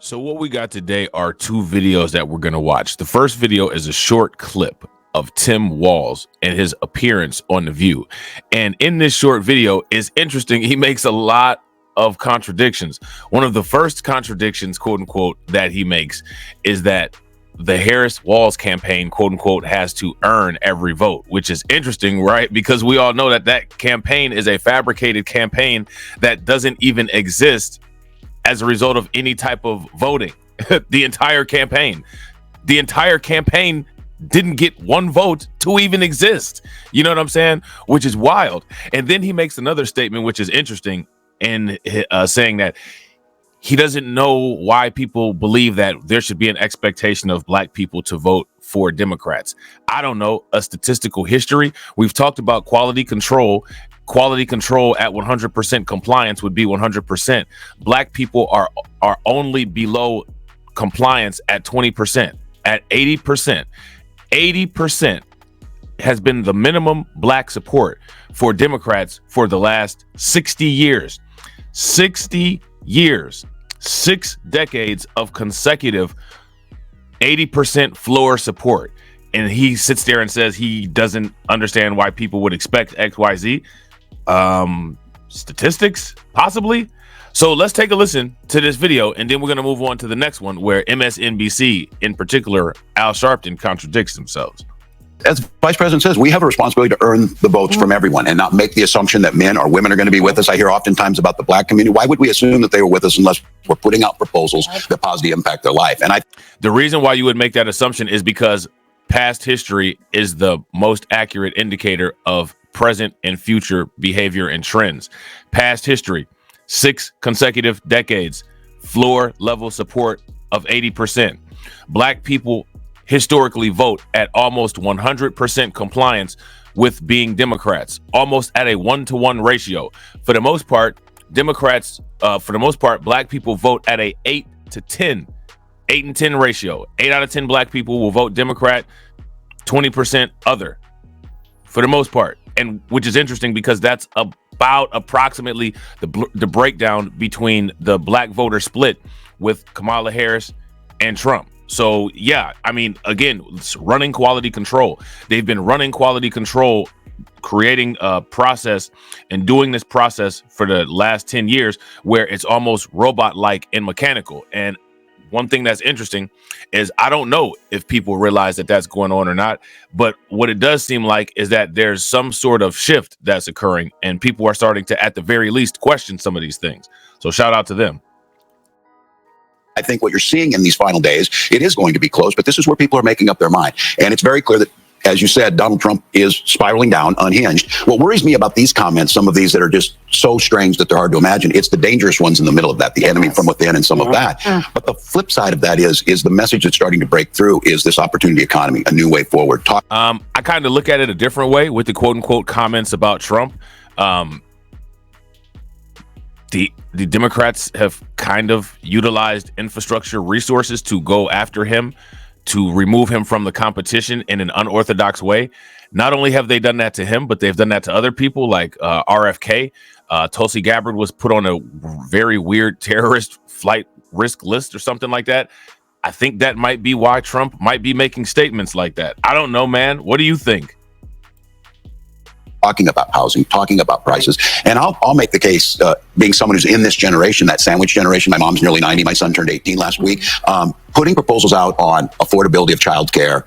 So what we got today are two videos that we're going to watch. The first video is a short clip of Tim Walz and his appearance on The View. And in this short video is interesting. He makes a lot of contradictions. One of the first contradictions, quote unquote, that he makes is that the Harris-Walz campaign, quote unquote, has to earn every vote, which is interesting, right? Because we all know that that campaign is a fabricated campaign that doesn't even exist as a result of any type of voting. The entire campaign didn't get one vote to even exist. You know what I'm saying? Which is wild. And then he makes another statement, which is interesting, in saying that he doesn't know why people believe that there should be an expectation of black people to vote for Democrats. I don't know. A statistical history. We've talked about quality control. Quality control at 100% compliance would be 100%. Black people are only below compliance at 20%, at 80%. 80% has been the minimum black support for Democrats for the last 60 years. 60 years. 6 decades of consecutive 80% floor support. And he sits there and says he doesn't understand why people would expect XYZ. Statistics, possibly. So let's take a listen to this video, and then we're going to move on to the next one where MSNBC, in particular, Al Sharpton, contradicts themselves. As Vice President says, we have a responsibility to earn the votes from everyone and not make the assumption that men or women are going to be with us. I hear oftentimes about the black community. Why would we assume that they were with us unless we're putting out proposals that positively impact their life? And the reason why you would make that assumption is because past history is the most accurate indicator of present and future behavior and trends. Past history, 6 consecutive decades, floor level support of 80%. Black people historically vote at almost 100% compliance with being Democrats, almost at a 1-to-1 ratio. For the most part, black people vote at a 8 and 10 ratio. 8 out of 10 black people will vote Democrat, 20% other, for the most part. And which is interesting because that's about approximately the breakdown between the black voter split with Kamala Harris and Trump. So, yeah, I mean, again, it's running quality control. They've been running quality control, creating a process and doing this process for the last 10 years where it's almost robot-like and mechanical. And one thing that's interesting is I don't know if people realize that that's going on or not, but what it does seem like is that there's some sort of shift that's occurring and people are starting to, at the very least, question some of these things. So shout out to them. I think what you're seeing in these final days, it is going to be close, but this is where people are making up their mind. And it's very clear that, as you said, Donald Trump is spiraling down, unhinged. What worries me about these comments, some of these that are just so strange that they're hard to imagine, it's the dangerous ones in the middle of that, the enemy from within and some of that. But the flip side of that is the message that's starting to break through is this opportunity economy, a new way forward. I kind of look at it a different way with the quote unquote comments about Trump. The Democrats have kind of utilized infrastructure resources to go after him, to remove him from the competition in an unorthodox way. Not only have they done that to him, but they've done that to other people like RFK. Tulsi Gabbard was put on a very weird terrorist flight risk list or something like that. I think that might be why Trump might be making statements like that. I don't know, man. What do you think? Talking about housing, talking about prices. And I'll make the case, being someone who's in this generation, that sandwich generation. My mom's nearly 90. My son turned 18 last week. Putting proposals out on affordability of childcare,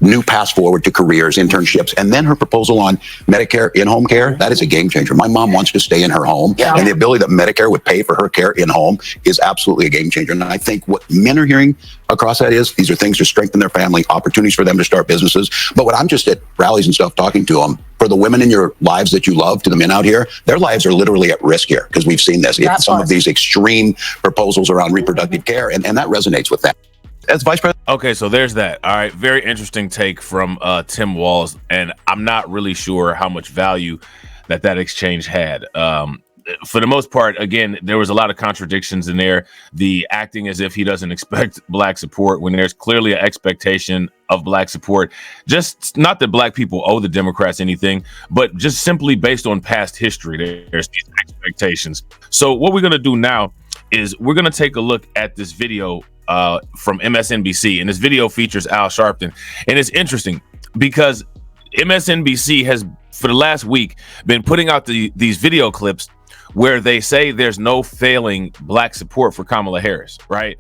new paths forward to careers, internships, and then her proposal on Medicare in-home care, that is a game changer. My mom wants to stay in her home, and the ability that Medicare would pay for her care in-home is absolutely a game changer. And I think what men are hearing across that is these are things to strengthen their family, opportunities for them to start businesses. But when I'm just at rallies and stuff talking to them, for the women in your lives that you love, to the men out here, their lives are literally at risk here because we've seen this. Some of these extreme proposals around reproductive care, and that resonates with them. As Vice President. Okay, so there's that. All right, very interesting take from Tim Walz, and I'm not really sure how much value that exchange had. For the most part, again, there was a lot of contradictions in there. The acting as if he doesn't expect black support when there's clearly an expectation of black support. Just not that black people owe the Democrats anything, but just simply based on past history, there's these expectations. So what we're going to do now is we're going to take a look at this video from MSNBC, and this video features Al Sharpton, and it's interesting because MSNBC has for the last week been putting out these video clips where they say there's no failing black support for Kamala Harris, right?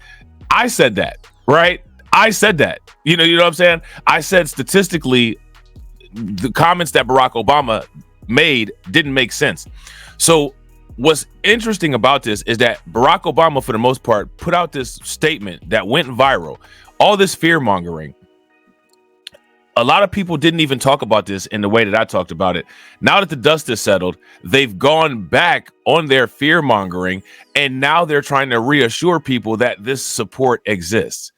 I said that, right? I said that. You know what I'm saying? I said statistically the comments that Barack Obama made didn't make sense. So what's interesting about this is that Barack Obama, for the most part, put out this statement that went viral. All this fear mongering. A lot of people didn't even talk about this in the way that I talked about it. Now that the dust has settled, they've gone back on their fear mongering, and now they're trying to reassure people that this support exists.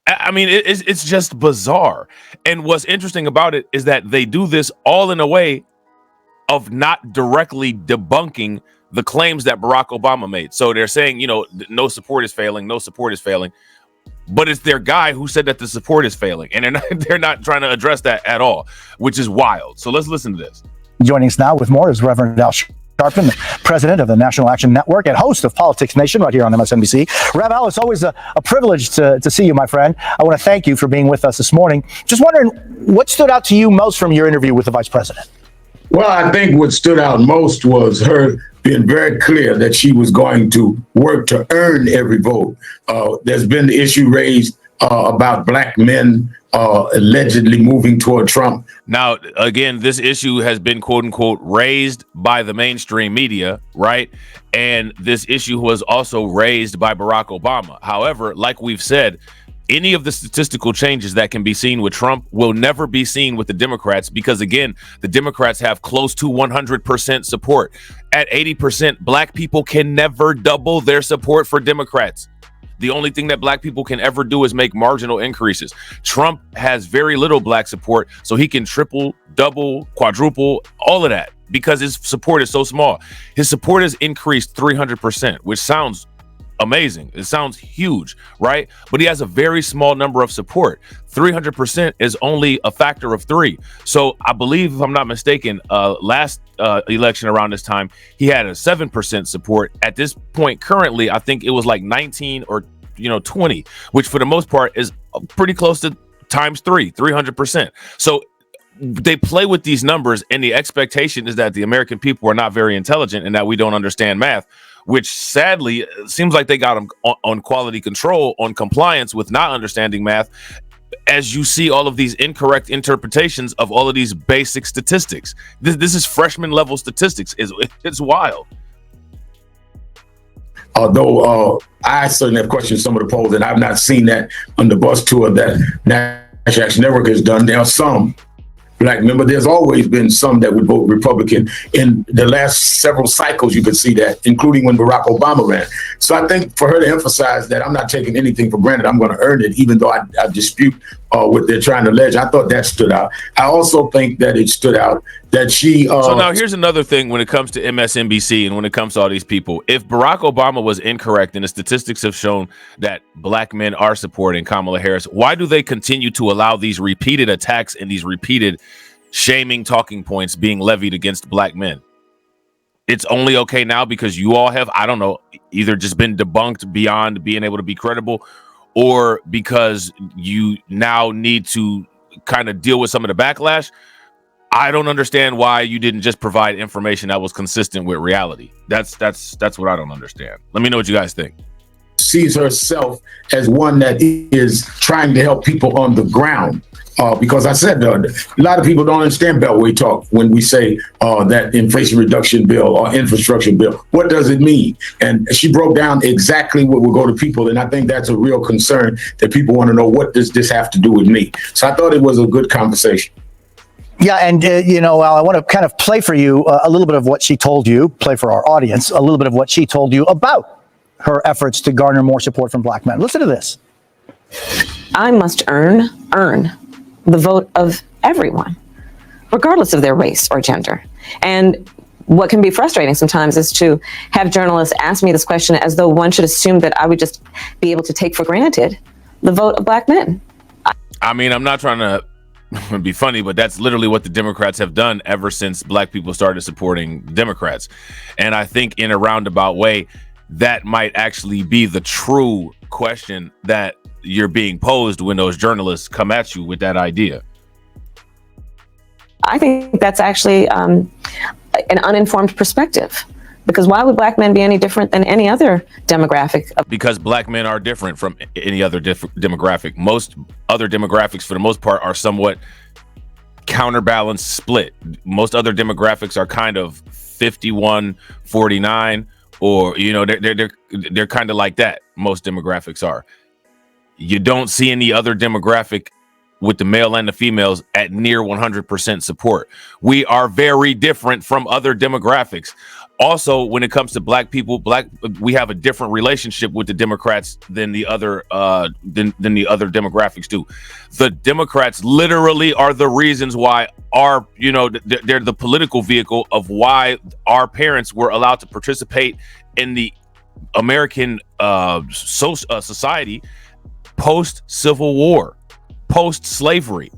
I mean, it's just bizarre. And what's interesting about it is that they do this all in a way of not directly debunking the claims that Barack Obama made. So they're saying, no support is failing, no support is failing. But it's their guy who said that the support is failing. And they're not trying to address that at all, which is wild. So let's listen to this. Joining us now with more is Reverend Al Sharpton, the president of the National Action Network and host of Politics Nation right here on MSNBC. Rev Al, it's always a privilege to see you, my friend. I want to thank you for being with us this morning. Just wondering, what stood out to you most from your interview with the vice president? Well, I think what stood out most was her being very clear that she was going to work to earn every vote. There's been the issue raised about black men allegedly moving toward Trump. Now, again, this issue has been, quote unquote, raised by the mainstream media, right? And this issue was also raised by Barack Obama. However, like we've said, any of the statistical changes that can be seen with Trump will never be seen with the Democrats because, again, the Democrats have close to 100% support. At 80%, black people can never double their support for Democrats. The only thing that black people can ever do is make marginal increases. Trump has very little black support, so he can triple, double, quadruple, all of that because his support is so small. His support has increased 300%, which sounds amazing. It sounds huge, right? But he has a very small number of support. 300% is only a factor of 3. So I believe, if I'm not mistaken, last election around this time, he had a 7% support. At this point, currently, I think it was like 19 or 20, which for the most part is pretty close to times 300%. So they play with these numbers, and the expectation is that the American people are not very intelligent and that we don't understand math, which sadly seems like they got them on quality control, on compliance with not understanding math, as you see all of these incorrect interpretations of all of these basic statistics. This is freshman level statistics. It's wild. Although I certainly have questioned some of the polls, and I've not seen that on the bus tour that National Action Network has done. There are some black men, but there's always been some that would vote Republican. In the last several cycles, you could see that, including when Barack Obama ran. So I think for her to emphasize that I'm not taking anything for granted, I'm going to earn it, even though I dispute what they're trying to allege. I thought that stood out. I also think that it stood out that she... So now here's another thing when it comes to MSNBC and when it comes to all these people. If Barack Obama was incorrect and the statistics have shown that black men are supporting Kamala Harris, why do they continue to allow these repeated attacks and these repeated shaming talking points being levied against black men? It's only okay now because you all have, I don't know, either just been debunked beyond being able to be credible, or because you now need to kind of deal with some of the backlash. I don't understand why you didn't just provide information that was consistent with reality. That's what I don't understand. Let me know what you guys think. Sees herself as one that is trying to help people on the ground. Because I said a lot of people don't understand Beltway talk when we say that Inflation Reduction Bill or infrastructure bill. What does it mean? And she broke down exactly what will go to people. And I think that's a real concern that people want to know, what does this have to do with me? So I thought it was a good conversation. Yeah, and Al, I want to kind of play for you a little bit of what she told you, play for our audience, a little bit of what she told you about her efforts to garner more support from black men. Listen to this. I must earn the vote of everyone, regardless of their race or gender. And what can be frustrating sometimes is to have journalists ask me this question as though one should assume that I would just be able to take for granted the vote of black men. I mean, I'm not trying to be funny, but that's literally what the Democrats have done ever since black people started supporting Democrats. And I think in a roundabout way, that might actually be the true question that you're being posed when those journalists come at you with that idea. I think that's actually an uninformed perspective. Because why would black men be any different than any other demographic? Because black men are different from any other demographic. Most other demographics, for the most part, are somewhat counterbalanced split. Most other demographics are kind of 51-49, or they're kind of like that. Most demographics are. You don't see any other demographic with the male and the females at near 100% support. We are very different from other demographics. Also, when it comes to black people, we have a different relationship with the Democrats than the other than the other demographics do. The Democrats literally are the reasons why they're the political vehicle of why our parents were allowed to participate in the American society post-Civil War, post-slavery.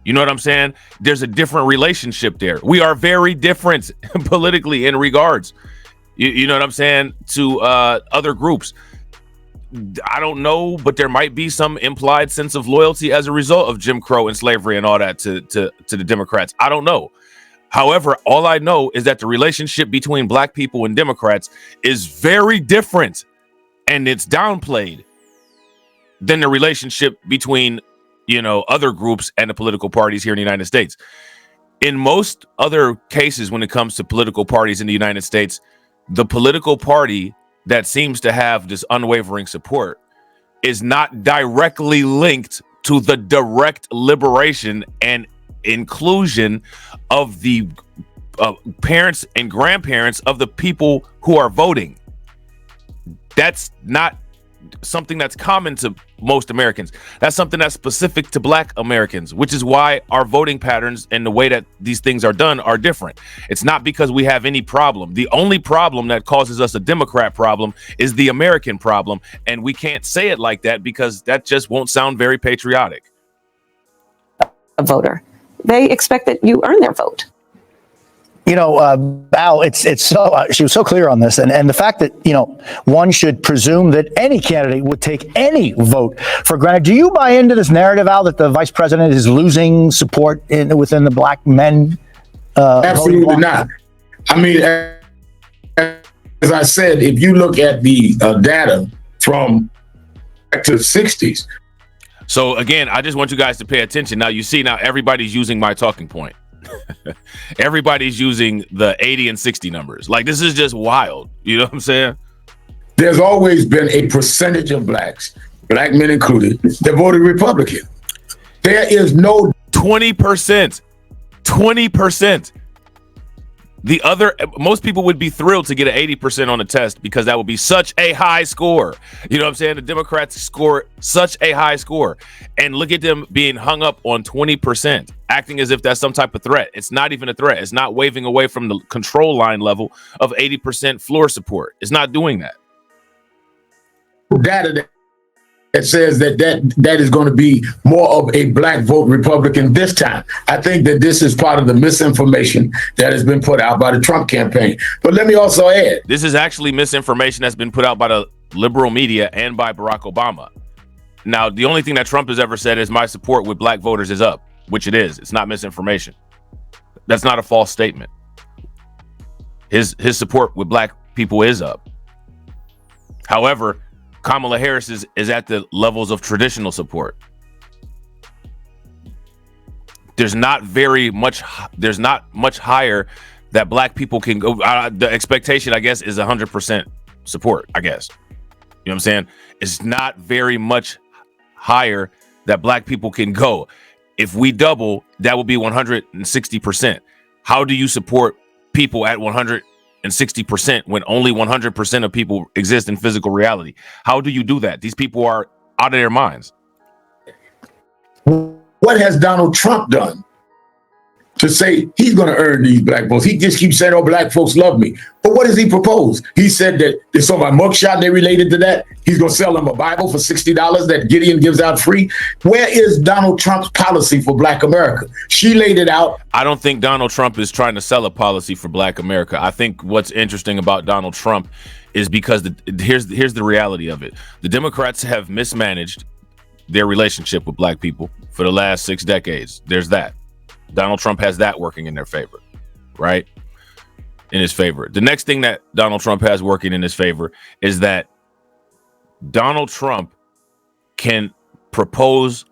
You know what I'm saying? There's a different relationship there. We are very different politically in regards, you know what I'm saying, to other groups. I don't know, but there might be some implied sense of loyalty as a result of Jim Crow and slavery and all that to the Democrats. I don't know. However, all I know is that the relationship between black people and Democrats is very different, and it's downplayed than the relationship between other groups and the political parties here in the United States. In most other cases, when it comes to political parties in the United States, the political party that seems to have this unwavering support is not directly linked to the direct liberation and inclusion of the parents and grandparents of the people who are voting. That's not something that's common to most Americans. That's something that's specific to black Americans, which is why our voting patterns and the way that these things are done are different. It's not because we have any problem. The only problem that causes us a Democrat problem is the American problem, and we can't say it like that because that just won't sound very patriotic. A voter, they expect that you earn their vote. Al, it's so she was so clear on this, and the fact that one should presume that any candidate would take any vote for granted. Do you buy into this narrative, Al, that the vice president is losing support within the black men? Absolutely not. I mean, as I said, if you look at the data from back to the 60s. So again, I just want you guys to pay attention. Now everybody's using my talking point. Everybody's using the 80 and 60 numbers. Like, this is just wild. You know what I'm saying? There's always been a percentage of blacks, black men included, that voted Republican. There is no 20%. 20%. Most people would be thrilled to get an 80% on the test because that would be such a high score. You know what I'm saying? The Democrats score such a high score. And look at them being hung up on 20%, acting as if that's some type of threat. It's not even a threat. It's not waving away from the control line level of 80% floor support. It's not doing that. Data that says that is going to be more of a black vote Republican this time. I think that this is part of the misinformation that has been put out by the Trump campaign. But let me also add, this is actually misinformation that's been put out by the liberal media and by Barack Obama. Now, the only thing that Trump has ever said is my support with black voters is up, which it is. It's not misinformation. That's not a false statement. His support with black people is up. However, Kamala Harris is at the levels of traditional support. There's not much higher that black people can go. The expectation, I guess, is 100% support, I guess. You know what I'm saying? It's not very much higher that black people can go. If we double, that would be 160%. How do you support people at 160% when only 100% of people exist in physical reality? How do you do that? These people are out of their minds. What has Donald Trump done to say he's going to earn these black votes? He just keeps saying, oh, black folks love me. But what does he propose? He said that they saw my mugshot, they related to that. He's going to sell them a Bible for $60 that Gideon gives out free. Where is Donald Trump's policy for black America? She laid it out. I don't think Donald Trump is trying to sell a policy for black America. I think what's interesting about Donald Trump is because here's the reality of it. The Democrats have mismanaged their relationship with black people for the last 6 decades. There's that. Donald Trump has that working in their favor, right? In his favor. The next thing that Donald Trump has working in his favor is that Donald Trump can propose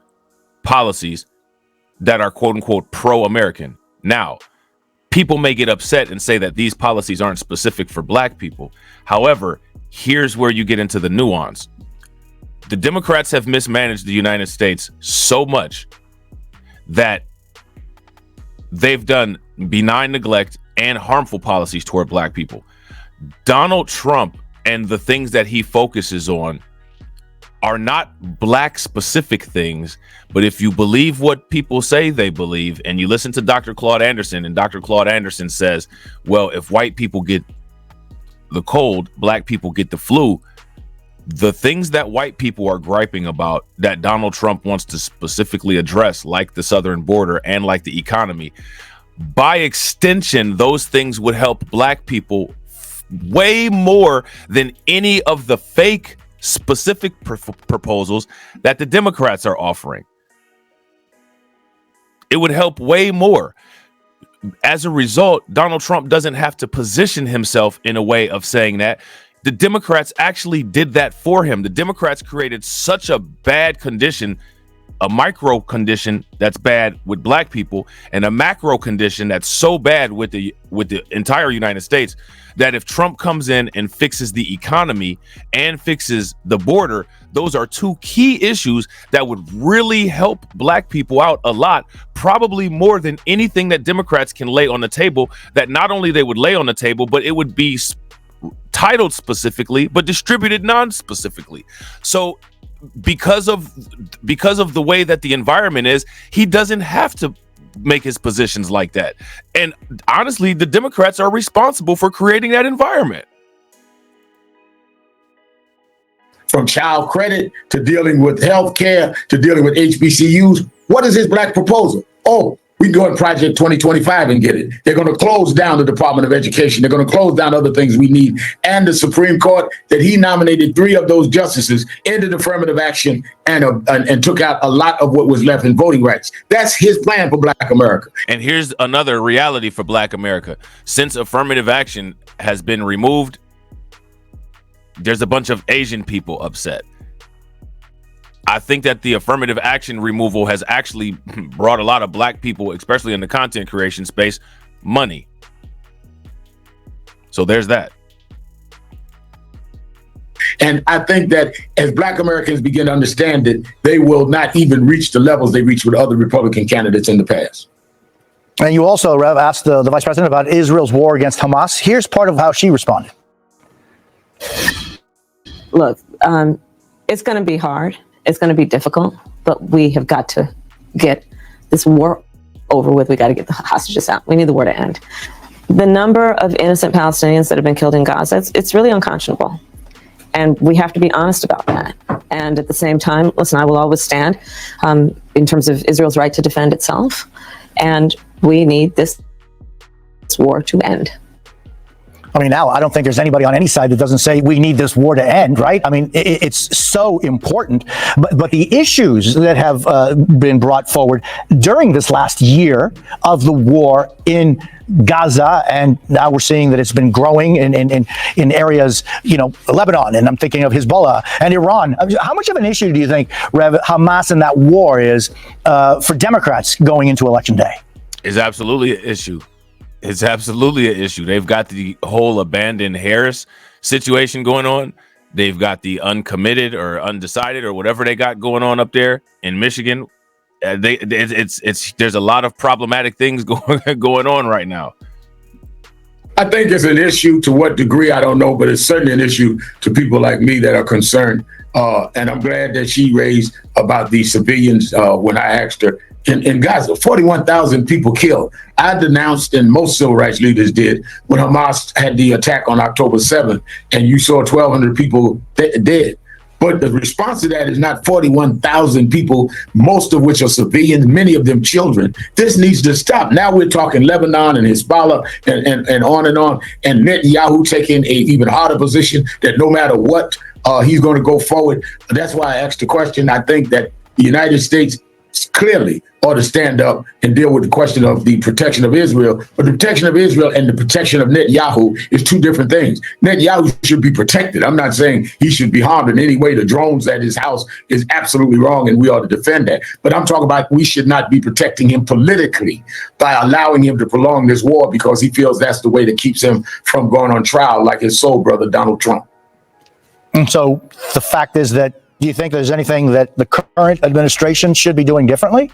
policies that are quote unquote pro-American. Now, people may get upset and say that these policies aren't specific for black people. However, here's where you get into the nuance. The Democrats have mismanaged the United States so much that they've done benign neglect and harmful policies toward black people. Donald Trump and the things that he focuses on are not black specific things, but if you believe what people say they believe, and you listen to Dr. Claude Anderson, and Dr. Claude Anderson says, well, if white people get the cold, black people get the flu, the things that white people are griping about that Donald Trump wants to specifically address, like the southern border and like the economy, by extension, those things would help black people way more than any of the fake specific proposals that the Democrats are offering. It would help way more. As a result, Donald Trump doesn't have to position himself in a way of saying that. The Democrats actually did that for him. The Democrats created such a bad condition, a micro condition that's bad with black people, and a macro condition that's so bad with the entire United States, that if Trump comes in and fixes the economy and fixes the border, those are 2 key issues that would really help black people out a lot, probably more than anything that Democrats can lay on the table, that not only they would lay on the table, but it would be titled specifically, but distributed non-specifically. So because of the way that the environment is, he doesn't have to make his positions like that. And honestly, the Democrats are responsible for creating that environment. From child credit to dealing with health care to dealing with HBCUs. What is his black proposal? Oh, we go in Project 2025 and get it. They're going to close down the Department of Education. They're going to close down other things we need. And the Supreme Court, that he nominated 3 of those justices, ended affirmative action and took out a lot of what was left in voting rights. That's his plan for Black America. And here's another reality for Black America. Since affirmative action has been removed, there's a bunch of Asian people upset. I think that the affirmative action removal has actually brought a lot of black people, especially in the content creation space, money. So there's that. And I think that as Black Americans begin to understand it, they will not even reach the levels they reached with other Republican candidates in the past. And you also, Rev, asked the vice president about Israel's war against Hamas. Here's part of how she responded. Look, it's going to be hard. It's going to be difficult, but we have got to get this war over with. We got to get the hostages out. We need the war to end. The number of innocent Palestinians that have been killed in Gaza, it's really unconscionable. And we have to be honest about that. And at the same time, listen, I will always stand in terms of Israel's right to defend itself. And we need this war to end. I mean, now I don't think there's anybody on any side that doesn't say we need this war to end, right? I mean, it's so important. But the issues that have been brought forward during this last year of the war in Gaza, and now we're seeing that it's been growing in areas, you know, Lebanon, and I'm thinking of Hezbollah and Iran. How much of an issue do you think, Rev, Hamas and that war is for Democrats going into Election Day? It's absolutely an issue. It's absolutely an issue. They've got the whole abandoned Harris situation going on. They've got the uncommitted or undecided or whatever they got going on up there in Michigan. There's a lot of problematic things going on right now. I think it's an issue. To what degree, I don't know, but it's certainly an issue to people like me that are concerned. And I'm glad that she raised about the civilians when I asked her. In Gaza, 41,000 people killed. I denounced, and most civil rights leaders did, when Hamas had the attack on October 7th, and you saw 1,200 people dead. But the response to that is not 41,000 people, most of which are civilians, many of them children. This needs to stop. Now we're talking Lebanon and Hezbollah and on and on. And Netanyahu taking a even harder position that no matter what, he's going to go forward. That's why I asked the question. I think that the United States clearly ought to stand up and deal with the question of the protection of Israel. But the protection of Israel and the protection of Netanyahu is two different things. Netanyahu should be protected. I'm not saying he should be harmed in any way. The drones at his house is absolutely wrong, and we ought to defend that. But I'm talking about we should not be protecting him politically by allowing him to prolong this war because he feels that's the way that keeps him from going on trial like his soul brother, Donald Trump. And so the fact is that, do you think there's anything that the current administration should be doing differently?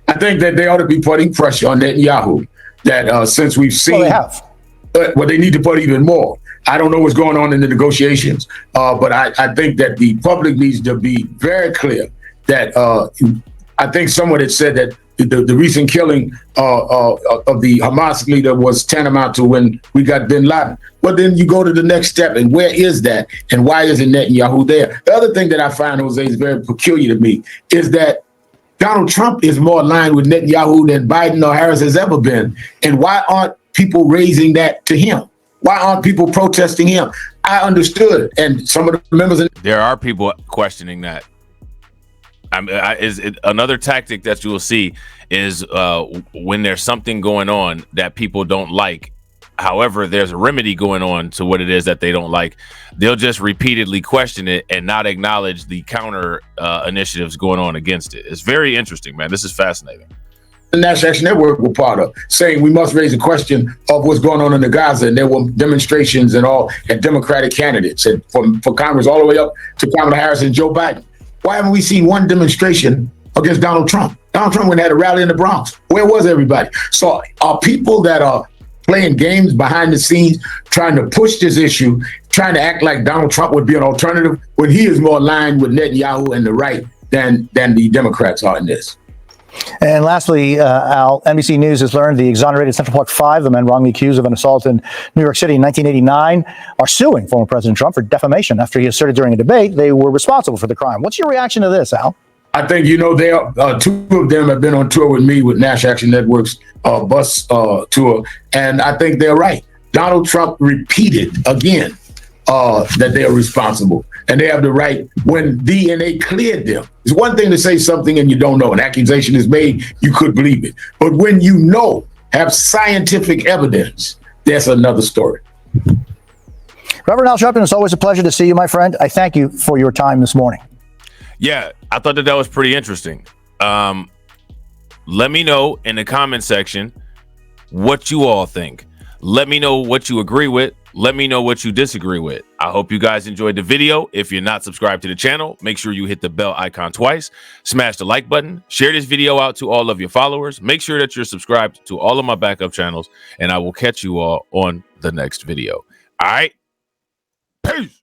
I think that they ought to be putting pressure on Netanyahu. That since we've seen, well, they have. But they need to put even more. I don't know what's going on in the negotiations, but I think that the public needs to be very clear that I think someone had said that the recent killing of the Hamas leader was tantamount to when we got bin Laden. Well, then you go to the next step, and where is that? And why isn't Netanyahu there? The other thing that I find, Jose, is very peculiar to me is that Donald Trump is more aligned with Netanyahu than Biden or Harris has ever been. And why aren't people raising that to him? Why aren't people protesting him? I understood, and some of the members. There are people questioning that. Another tactic that you will see is when there's something going on that people don't like. However, there's a remedy going on to what it is that they don't like. They'll just repeatedly question it and not acknowledge the counter initiatives going on against it. It's very interesting, man. This is fascinating. The National Action Network were part of saying we must raise a question of what's going on in the Gaza. And there were demonstrations and all and Democratic candidates and for Congress all the way up to Kamala Harris and Joe Biden. Why haven't we seen one demonstration against Donald Trump? Donald Trump went and had a rally in the Bronx. Where was everybody? So are people that are playing games behind the scenes, trying to push this issue, trying to act like Donald Trump would be an alternative when he is more aligned with Netanyahu and the right than the Democrats are in this? And lastly, Al, NBC News has learned the exonerated Central Park Five, the men wrongly accused of an assault in New York City in 1989, are suing former President Trump for defamation after he asserted during a debate they were responsible for the crime. What's your reaction to this, Al? I think, they are, two of them have been on tour with me with National Action Network's bus tour, and I think they're right. Donald Trump repeated again that they are responsible, and they have the right when DNA cleared them. It's one thing to say something and you don't know. An accusation is made, you could believe it. But when you have scientific evidence, that's another story. Reverend Al Sharpton, it's always a pleasure to see you, my friend. I thank you for your time this morning. Yeah, I thought that was pretty interesting. Let me know in the comment section what you all think. Let me know what you agree with. Let me know what you disagree with. I hope you guys enjoyed the video. If you're not subscribed to the channel, make sure you hit the bell icon twice, smash the like button, share this video out to all of your followers. Make sure that you're subscribed to all of my backup channels, and I will catch you all on the next video. All right. Peace.